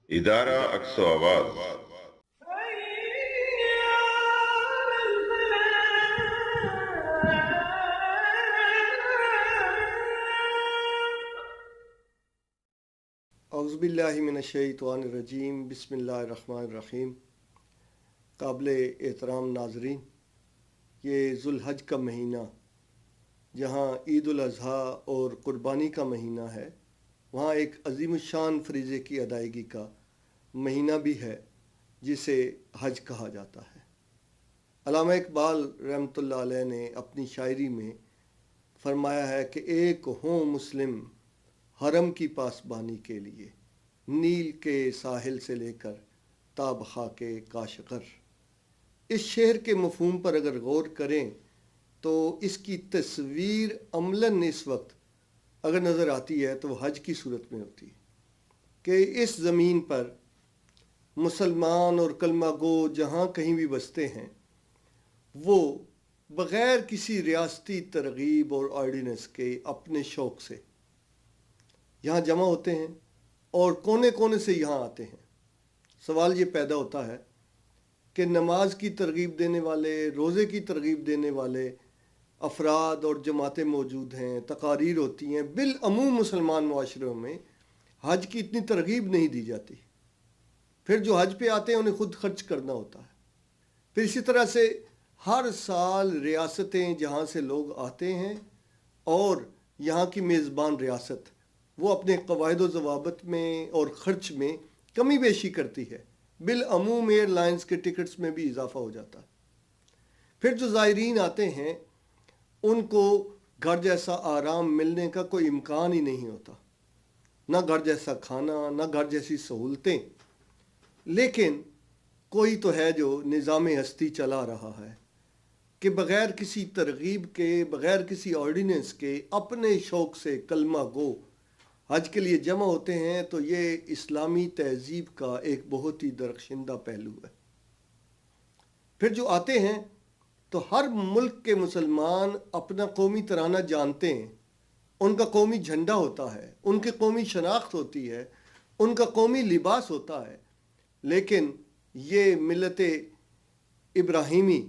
ادارہ اقصی آواز اعوذ باللہ من الشیطان الرجیم، بسم اللہ الرحمن الرحیم۔ قابل احترام ناظرین، یہ ذوالحج کا مہینہ جہاں عید الاضحیٰ اور قربانی کا مہینہ ہے، وہاں ایک عظیم الشان فریضے کی ادائیگی کا مہینہ بھی ہے جسے حج کہا جاتا ہے۔ علامہ اقبال رحمۃ اللہ علیہ نے اپنی شاعری میں فرمایا ہے کہ ایک ہوں مسلم حرم کی پاسبانی کے لیے، نیل کے ساحل سے لے کر تا بخاک کاشغر۔ اس شعر کے مفہوم پر اگر غور کریں تو اس کی تصویر عملاً اس وقت اگر نظر آتی ہے تو وہ حج کی صورت میں ہوتی ہے کہ اس زمین پر مسلمان اور کلمہ گو جہاں کہیں بھی بستے ہیں، وہ بغیر کسی ریاستی ترغیب اور آرڈیننس کے اپنے شوق سے یہاں جمع ہوتے ہیں اور کونے کونے سے یہاں آتے ہیں۔ سوال یہ پیدا ہوتا ہے کہ نماز کی ترغیب دینے والے، روزے کی ترغیب دینے والے افراد اور جماعتیں موجود ہیں، تقاریر ہوتی ہیں، بالعموم مسلمان معاشروں میں حج کی اتنی ترغیب نہیں دی جاتی۔ پھر جو حج پہ آتے ہیں انہیں خود خرچ کرنا ہوتا ہے۔ پھر اسی طرح سے ہر سال ریاستیں جہاں سے لوگ آتے ہیں اور یہاں کی میزبان ریاست وہ اپنے قواعد و ضوابط میں اور خرچ میں کمی بیشی کرتی ہے، بالعموم ایئر لائنز کے ٹکٹس میں بھی اضافہ ہو جاتا ہے۔ پھر جو زائرین آتے ہیں ان کو گھر جیسا آرام ملنے کا کوئی امکان ہی نہیں ہوتا، نہ گھر جیسا کھانا، نہ گھر جیسی سہولتیں۔ لیکن کوئی تو ہے جو نظام ہستی چلا رہا ہے کہ بغیر کسی ترغیب کے، بغیر کسی آرڈیننس کے اپنے شوق سے کلمہ گو حج کے لیے جمع ہوتے ہیں، تو یہ اسلامی تہذیب کا ایک بہت ہی درخشندہ پہلو ہے۔ پھر جو آتے ہیں تو ہر ملک کے مسلمان اپنا قومی ترانہ جانتے ہیں، ان کا قومی جھنڈا ہوتا ہے، ان کی قومی شناخت ہوتی ہے، ان کا قومی لباس ہوتا ہے۔ لیکن یہ ملت ابراہیمی،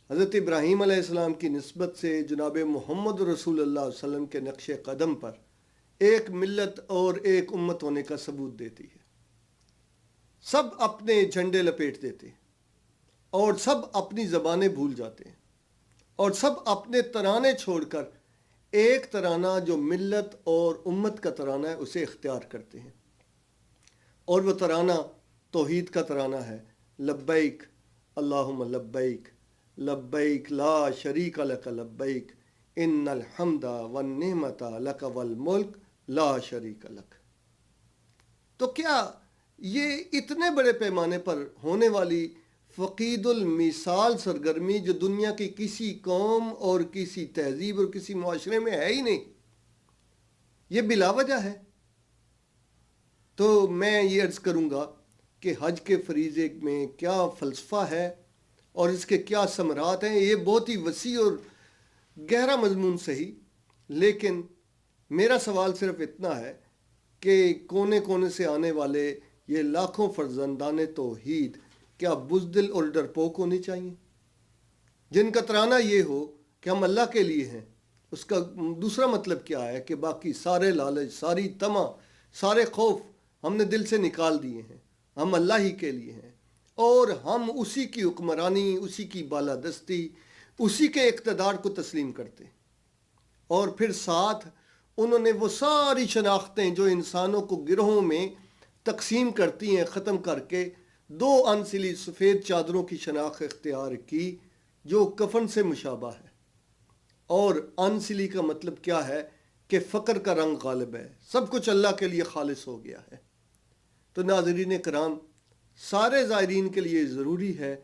حضرت ابراہیم علیہ السلام کی نسبت سے جناب محمد رسول اللہ علیہ وسلم کے نقش قدم پر ایک ملت اور ایک امت ہونے کا ثبوت دیتی ہے۔ سب اپنے جھنڈے لپیٹ دیتے ہیں اور سب اپنی زبانیں بھول جاتے ہیں اور سب اپنے ترانے چھوڑ کر ایک ترانہ جو ملت اور امت کا ترانہ ہے اسے اختیار کرتے ہیں، اور وہ ترانہ توحید کا ترانہ ہے۔ لبیک اللہم لبیک، لبیک لا شریک لک لبیک، ان الحمد والنعمت لک والملک لا شریک لک۔ تو کیا یہ اتنے بڑے پیمانے پر ہونے والی فقید المثال سرگرمی جو دنیا کی کسی قوم اور کسی تہذیب اور کسی معاشرے میں ہے ہی نہیں، یہ بلا وجہ ہے؟ تو میں یہ عرض کروں گا کہ حج کے فریضے میں کیا فلسفہ ہے اور اس کے کیا ثمرات ہیں۔ یہ بہت ہی وسیع اور گہرا مضمون صحیح، لیکن میرا سوال صرف اتنا ہے کہ کونے کونے سے آنے والے یہ لاکھوں فرزندان توحید کیا بزدل اور ڈرپوک ہونے چاہیے، جن کا ترانہ یہ ہو کہ ہم اللہ کے لیے ہیں؟ اس کا دوسرا مطلب کیا ہے کہ باقی سارے لالچ، ساری طمع، سارے خوف ہم نے دل سے نکال دیے ہیں، ہم اللہ ہی کے لیے ہیں اور ہم اسی کی حکمرانی، اسی کی بالادستی، اسی کے اقتدار کو تسلیم کرتے ہیں۔ اور پھر ساتھ انہوں نے وہ ساری شناختیں جو انسانوں کو گروہوں میں تقسیم کرتی ہیں ختم کر کے دو انسلی سفید چادروں کی شناخت اختیار کی جو کفن سے مشابہ ہے۔ اور انسلی کا مطلب کیا ہے کہ فقر کا رنگ غالب ہے، سب کچھ اللہ کے لیے خالص ہو گیا ہے۔ تو ناظرین کرام، سارے زائرین کے لیے ضروری ہے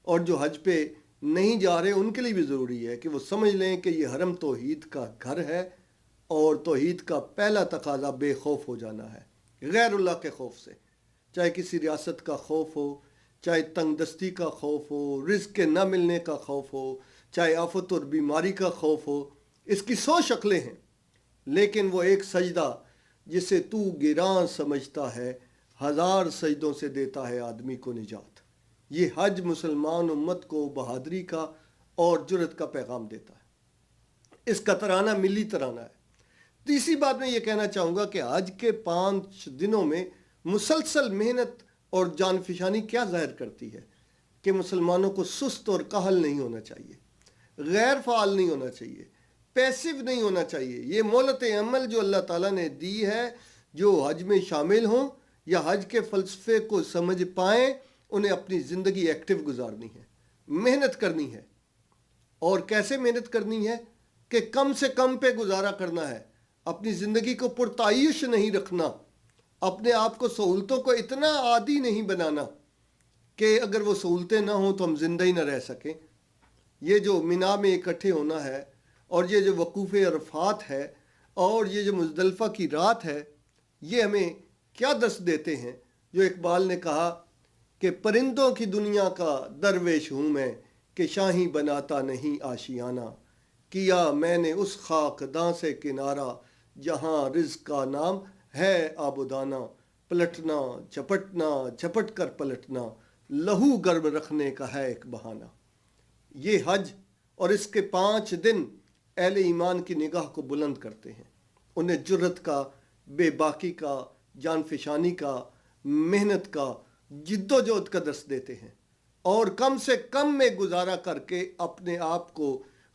اور جو حج پہ نہیں جا رہے ان کے لیے بھی ضروری ہے کہ وہ سمجھ لیں کہ یہ حرم توحید کا گھر ہے، اور توحید کا پہلا تقاضا بے خوف ہو جانا ہے، غیر اللہ کے خوف سے، چاہے کسی ریاست کا خوف ہو، چاہے تنگ دستی کا خوف ہو، رزق کے نہ ملنے کا خوف ہو، چاہے آفت اور بیماری کا خوف ہو۔ اس کی 100 شکلیں ہیں، لیکن وہ ایک سجدہ جسے تو گراں سمجھتا ہے 1000 सजदों से देता है आदमी को निजात। ये हज मुसलमान उम्मत को बहादुरी का और जुर्रत का पैगाम देता है। इसका तराना मिली तराना है। तीसरी बात मैं ये कहना चाहूँगा कि हज के 5 दिनों में मुसलसल मेहनत और जानफिशानी क्या ज़ाहिर करती है कि मुसलमानों को सुस्त और काहल नहीं होना चाहिए, गैर फ़ाल नहीं होना चाहिए, पैसिव नहीं होना चाहिए। ये मोहलत अमल जो अल्लाह ताला ने दी है, जो हज में शामिल हों या हज के फ़लसफ़े को समझ पाएँ, उन्हें अपनी ज़िंदगी एक्टिव गुजारनी है, मेहनत करनी है। और कैसे मेहनत करनी है कि कम से कम पे गुजारा करना है, अपनी ज़िंदगी को पुरतायुश नहीं रखना, अपने आप को सहूलतों को इतना आदी नहीं बनाना कि अगर वो सहूलतें ना हों तो हम जिंदा ही ना रह सकें। ये जो मिना में इकट्ठे होना है और ये जो वकूफ़ अरफात है और ये जो मुज़दलिफ़ा की रात है, ये हमें क्या दस देते हैं। जो इकबाल ने कहा कि परिंदों की दुनिया का दरवेश हूँ मैं कि शाही बनाता नहीं आशियाना, किया मैंने उस खाकदां से किनारा जहाँ रिज़्क़ का नाम है आबुदाना, पलटना झपटना झपट कर पलटना, लहू गर्म रखने का है एक बहाना। ये हज और इसके 5 दिन अहले ईमान की निगाह को बुलंद करते हैं, उन्हें जुर्रत का, बेबाकी का, जानफिशानी का, मेहनत का, जिद्दोजहद का दर्स देते हैं और कम से कम में गुजारा करके अपने आप को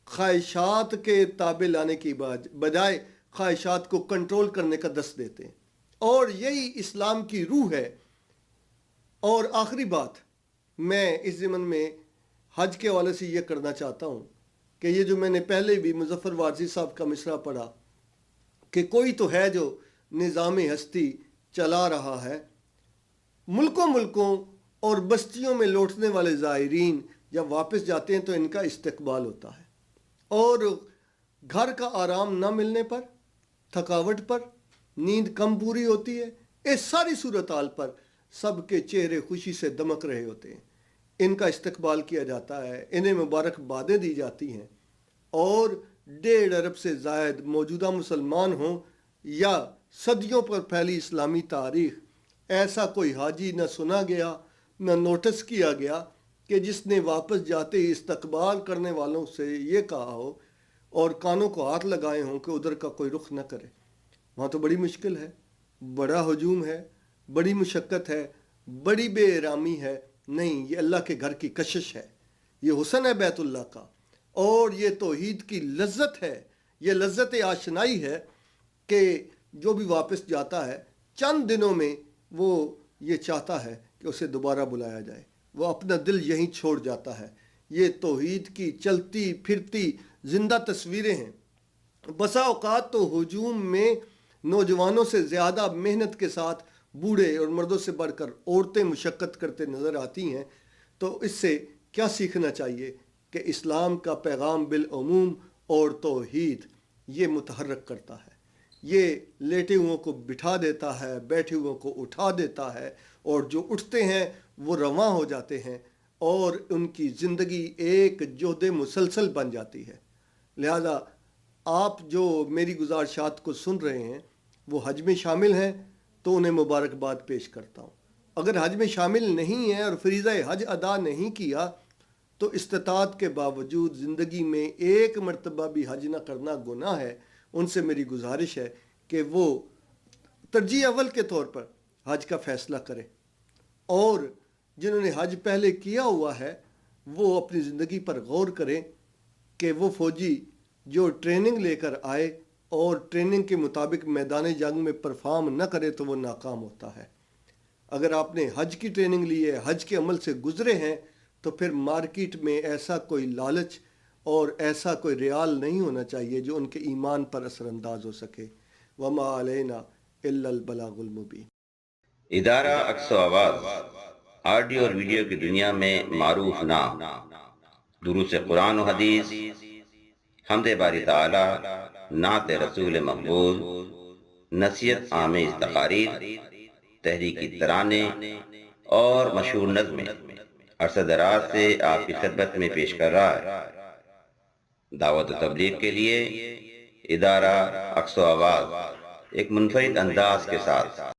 ख्वाहिशात के ताबे लाने की बजाय ख्वाहिशात को कंट्रोल करने का दर्स देते हैं। और यही इस्लाम की रूह है। और आखिरी बात मैं इस ज़िमन में हज के हवाले से ये करना चाहता हूँ कि ये जो मैंने पहले भी मुज़फ़्फ़र वारसी साहब का मिसरा पढ़ा कि कोई तो है जो निज़ाम हस्ती चला रहा है, मुल्कों मुल्कों और बस्तियों में लौटने वाले ज़ायरीन जब वापस जाते हैं तो इनका इस्तकबाल होता है और घर का आराम ना मिलने पर, थकावट पर, नींद कम पूरी होती है, इस सारी सूरत हाल पर सबके चेहरे खुशी से दमक रहे होते हैं। इनका इस्तकबाल किया जाता है, इन्हें मुबारकबादें दी जाती हैं और 1.5 अरब से ज़ायद मौजूदा मुसलमान हों या सदियों पर फैली इस्लामी तारीख़, ऐसा कोई हाजी न सुना गया न नोटिस किया गया कि जिसने वापस जाते ही इस्तकबाल करने वालों से ये कहा हो और कानों को हाथ लगाए हों कि उधर का कोई रुख न करे। वहाँ तो बड़ी मुश्किल है, बड़ा हजूम है, बड़ी मुशक्क़त है, बड़ी बेरामी है। नहीं, ये अल्लाह के घर की कशिश है, ये हुस्न है बैतुल्लाह का और ये तौहीद की लज्जत है, ये लज्जत आशनाई है कि जो भी वापस जाता है चंद दिनों में वो ये चाहता है कि उसे दोबारा बुलाया जाए, वो अपना दिल यहीं छोड़ जाता है। ये तौहीद की चलती फिरती जिंदा तस्वीरें हैं। बसा औकात तो हुजूम में नौजवानों से ज़्यादा मेहनत के साथ बूढ़े और मर्दों से बढ़कर औरतें मुशक्क़त करते नज़र आती हैं। तो इससे क्या सीखना चाहिए कि इस्लाम का पैगाम बिलअमूम और तौहीद ये मुतहर्रक करता है, ये लेटे हुओं को बिठा देता है, बैठे हुओं को उठा देता है और जो उठते हैं वो रवां हो जाते हैं और उनकी ज़िंदगी एक जोहद मुसलसल बन जाती है। लिहाजा आप जो मेरी गुजारिशात को सुन रहे हैं वो हज में शामिल हैं तो उन्हें मुबारकबाद पेश करता हूँ। अगर हज में शामिल नहीं है और फरीज़ा हज अदा नहीं किया तो इस्तिताअत के बावजूद ज़िंदगी में एक मरतबा भी हज ना करना गुनाह है। उनसे मेरी गुजारिश है कि वो तरजीह अव्वल के तौर पर हज का फ़ैसला करें और जिन्होंने हज पहले किया हुआ है वो अपनी ज़िंदगी पर गौर करें कि वो फ़ौजी जो ट्रेनिंग लेकर आए और ट्रेनिंग के मुताबिक मैदान जंग में परफॉर्म न करे तो वो नाकाम होता है। अगर आपने हज की ट्रेनिंग ली है, हज के अमल से गुज़रे हैं, तो फिर मार्केट में ऐसा कोई लालच और ऐसा कोई रियाल नहीं होना चाहिए जो उनके ईमान पर असरअंदाज हो सके। वमा अलैना इल्लल बलागुल मुबीन। इदारा अक्सो आवाज़ ऑडियो और वीडियो की दुनिया में मारूफ नाम, दुरूस कुरान और हदीस, हमदे बारी ताला, नात रसूल मकबूल, नसीहत आमेज तकारीर, तहरीकी तराने और मशहूर नज़्में अरसा दराज से आपकी खिदमत में पेश कर रहा है। दावत व तबलीग के लिए इदारा अक्सो आवाज़ एक मुनफरिद अंदाज के साथ